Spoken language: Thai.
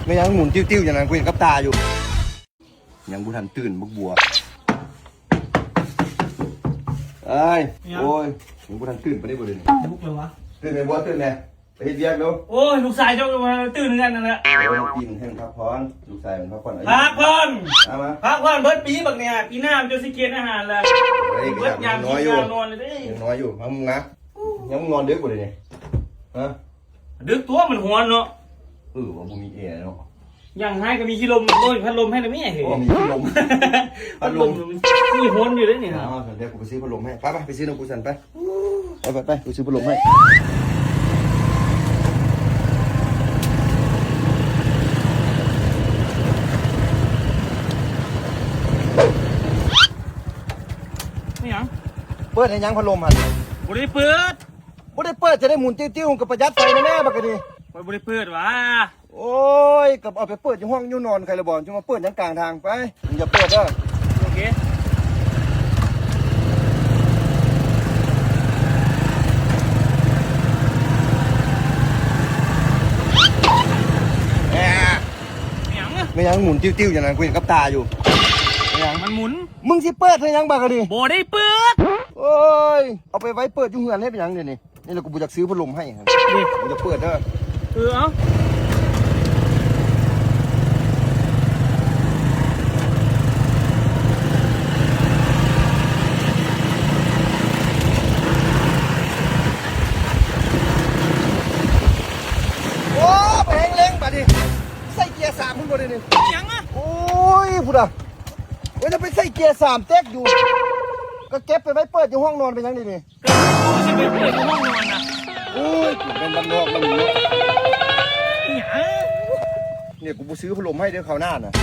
ไม่ยังหมุนติ้วๆอย่างนั้นกูเห็นกับตาอยู่ยังบุทันตื่นบักบัวเอ้ยโอ้ยยังบุทันตื่นไปได้บ่เลย บุกเลยวะตื่นไหมบัวตื่นไหมไปเฮ็ดเวียกดู โอ้ยลูกชายเจ้ามาตื่นกันนั่นแหละโอ้ยปีนให้มันพักผ่อนลูกชายมันพักผ่อน พักผ่อน เอามา พักผ่อนเบิดปีบักเนี่ยปีหน้ามันจะสิเกณฑ์อาหารแล้ว เฮ้ย เบิดยาม น้อย กิ อน ยู่ ยามนอนเลยดิ ยังน้อยอยู่มึงนะยังมึงนอนดึกบ่เลยเนี่ยฮะ ดึกตัวมันหัวเนาะ ว่าบ่มีแอร์เนาะ อย่างให้ก็มีขี้ลมโอ้ยพัดลมให้นะไม่ใช่เหรอ มีพัดลม พัดลมมีหัวอยู่ด้วยนี่ครับ เดี๋ยวกูไปซื้อพัดลมให้ไปไปซื้อนมกูสันไปไปกูซื้อพัดลมให้ไม่ยัง เปิดให้ยังพัดลมหัน บริเปิด บ่ได้เปิดจะได้หมุนติ้วๆกับประหยัดไฟแน่ๆบักกะดิ บริเปิดวะ โอ้ยกับเอาไปเปิดอยู่ห้องอยู่นอนใครละบ่จะมาเปิดยังกลางทางไปอย่าเปิดเด้อ โอเคไม่ยัง ไม่ยังหมุนติ้วๆอย่างนั้นกูเห็นกับตาอยู่ไม่ยัง มันหมุน มึงสิเปิดให้ยังบักกะดิ บได้เปิด โอ้ยเอาไปไว้เปิดอยู่เฮือนให้เป็นยังเดี๋ยวนี้นี่แหละกูบ่อยากซื้อพัดลมให้ครับมึงจะเปิดเด้อ เอาโอ้ไปแหงเล้งบัดดิใส่เกียร์3พุ่นบ่ได้นี่ ยังอ่ะ โอ้ยพุดอ่ะเว้ยจะไปใส่เกียร์3เต็กอยู่ก็เก็บไปไว้เปิดอยู่ห้องนอนเป็นยังนี่นี่ กูจะไปเปิดในห้องนอนนะ โอ้ยกูเป็นบ้านนอกบ้านเนาะ ยัง เนี่ยกูบ่ซื้อพัดลมให้เดี๋ยวคราวหน้าน่ะ